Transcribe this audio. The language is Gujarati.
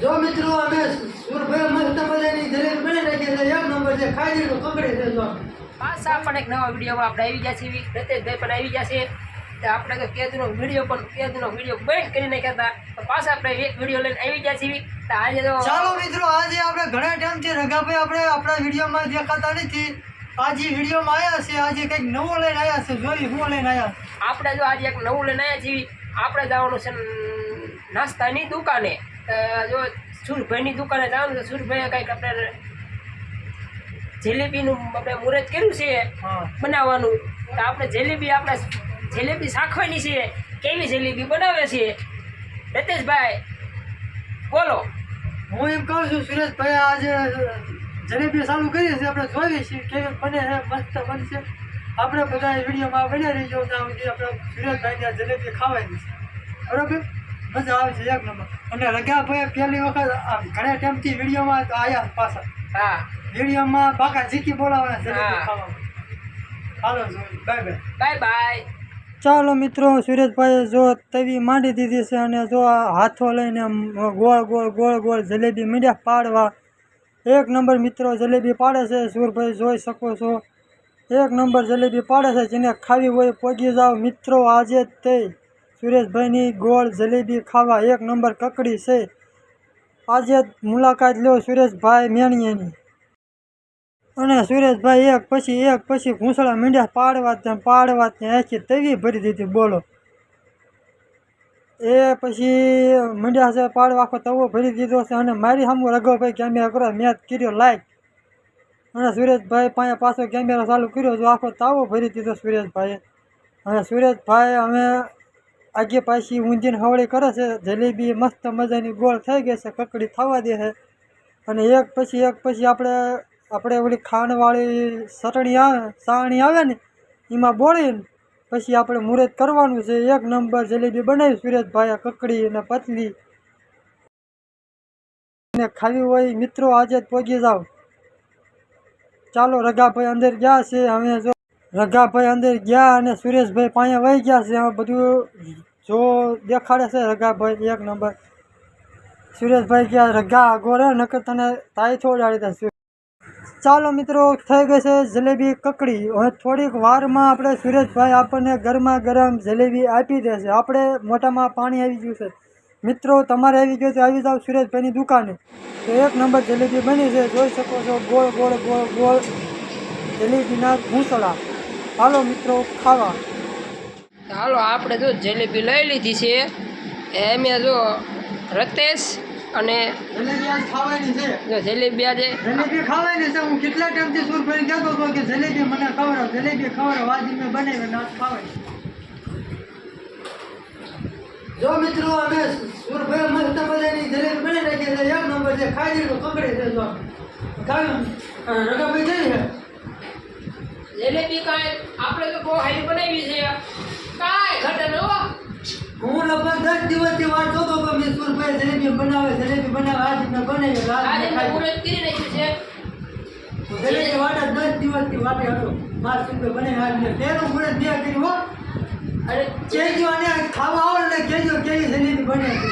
જો મિત્રો અમે સુરભાઈ મસ્ત મજાની જલેબી બની નાખી છે. એક નંબર છે, ખાઈ દીધું કકડી છે. જો પાછા પણ એક નવા વિડીયોમાં આપણે આવી ગયા છીએ. રતેશભાઈ પણ આવી ગયા છે. તો આપણે તો કેદનો વિડીયો બંધ કરી નાખ્યા હતા. તો પાછા આપણે એક વિડીયો લઈને આવી ગયા છીએ. તો આજે તો ચાલો મિત્રો, આજે આપણે ઘણા ટાઈમથી રઘાભાઈ આપણે આપણા વિડીયોમાં દેખાતા નથી. આજે વિડીયોમાં આવ્યા છે. આજે કંઈક નવો લઈને આવ્યા છે. જોઈ હું લઈને આવ્યા. આપણે જો આજે એક નવું લઈને આવ્યા છીએ. આપણે જવાનું છે નાસ્તાની દુકાને. જો સુરભાઈની દુકાને જવાનું છે. સુરભાઈએ કંઈક આપણે જલેબીનું આપણે મુહૂર્ત કર્યું છે બનાવવાનું. તો આપણે જલેબી શાખવાની છે. કેવી જલેબી બનાવે છે રતેશભાઈ, બોલો. હું એમ કહું છું સુરેશભાઈ, આજે જલેબી ચાલુ કરીએ છીએ. આપણે જોઈએ છીએ કેવી બને છે. મસ્ત બનશે. આપણે બધા વિડીયોમાં બની રહીજો. ત્યાં સુધી આપણે સુરેશભાઈને જલેબી ખાવાની છે. બરાબર, મજા આવે છે એક નંબર. અને રઘાભાઈ પહેલી વખત ઘણા ટાઈમથી વિડીયોમાં આવ્યા પાછા. હા, વિડીયોમાં બાકા જીકી બોલાવવાના જલેબી ખાવામાં. હાલો જોઈ, બાય બાય. Bye bye. ચાલો મિત્રો, સુરેશભાઈએ જો તવી માંડી દીધી છે અને જો હાથો લઈને ગોળ ગોળ ગોળ ગોળ જલેબી મીંડ્યા પાડવા. એક નંબર મિત્રો જલેબી પાડે છે. સુરભાઈ જોઈ શકો છો, એક નંબર જલેબી પાડે છે. જેને ખાવી હોય પહોંચી જાઓ મિત્રો. આજે તે સુરેશભાઈની ગોળ જલેબી ખાવા. એક નંબર કકડી છે. આજે મુલાકાત લો સુરેશભાઈ મેણીયાની. અને સુરેશભાઈ એક પછી ઘૂંસળા મીંડ્યા પાડવા ત્યાં આખી તવી ભરી દીધી. બોલો, એ પછી મીંડ્યા છે પાડવા, આખો તવો ભરી દીધો છે. અને મારી સામું રઘોભાઈ કેમેરા કરો, મેં કર્યો લાઈક. અને સુરેશભાઈ પાછો કેમેરા ચાલુ કર્યો, જો આખો તાવો ભરી દીધો સુરેશભાઈએ. અને સુરેશભાઈ અમે આગે પાછી ઊંધીને હવળી કરે છે. જલેબી મસ્ત મજાની ગોળ થઈ ગઈ છે, કકડી થવા દે છે. અને એક પછી આપણે ઓલી ખાંડવાળી સાણી આવે ને એમાં બોળીને પછી આપણે મુહૂર્ત કરવાનું છે. એક નંબર જલેબી બનાવી સુરેશભાઈએ, કકડી અને પતલી. ને ખાવી હોય મિત્રો આજે જ પહોંચી જાઓ. ચાલો, રઘાભાઈ અંદર ગયા છે. હવે જો રઘાભાઈ અંદર ગયા અને સુરેશભાઈ પાસે વહી ગયા છે. હવે બધું જો દેખાડે છે રઘાભાઈ. એક નંબર સુરેશભાઈ ગયા રઘા ગોરે નકર તને તાઈ છોડાડી દેશે. ચાલો મિત્રો, થઈ ગઈ છે જલેબી કકડી. હવે થોડીક વારમાં આપણે સુરેશભાઈ આપણને ગરમા ગરમ જલેબી આપી દેશે. આપણે મોઢામાં પાણી આવી ગયું છે મિત્રો. તમારે આવી ગયું તો આવી જાઓ સુરેશભાઈની દુકાને. તો એક નંબર જલેબી બની છે, જોઈ શકો છો. ગોળ ગોળ ગોળ ગોળ જલેબીના ઘૂંસળા. હાલો મિત્રો ખાવા. હાલો, આપણે જો જલેબી લઈ લીધી છે. એમ જો રતેશ અને જલેબી આજ ખાવાની છે. જો જલેબી આજે જલેબી ખાવાની છે. હું કેટલા ટાઈમથી સુરભાઈ કહેતો હતો કે જલેબી મને ખવડાવ, જલેબી ખવડાવ. આજે મેં બનાવી નાચ ખાવાની. જો મિત્રો, અમે સુરભાઈ મસ્ત મજાની જલેબી બની નાખી છે. એક નંબર છે, ખાઈ દીધું કકડી છે. જો રઘાભાઈ જઈ છે જલેબી કાંઈ આપણે તો બહુ હારી બનાવી છે. કાંઈ ઘટે ન હો. હું લગભગ 10 દિવસથી વાત જોતો હતો મેં સુરભાઈ જલેબી બનાવે આજ મેં બનાવી. આજે મેં મુહૂર્ત કરી નાખ્યું છે. જલેબી વાટા 10 દિવસથી વાટે હતો. મારા સુરભાઈ બનાવી આજ મેં તેનું મુહૂર્ત કર્યું હો. અને કેજો અને ખાવા આવો ને કેજો કેવી જલેબી બને છે.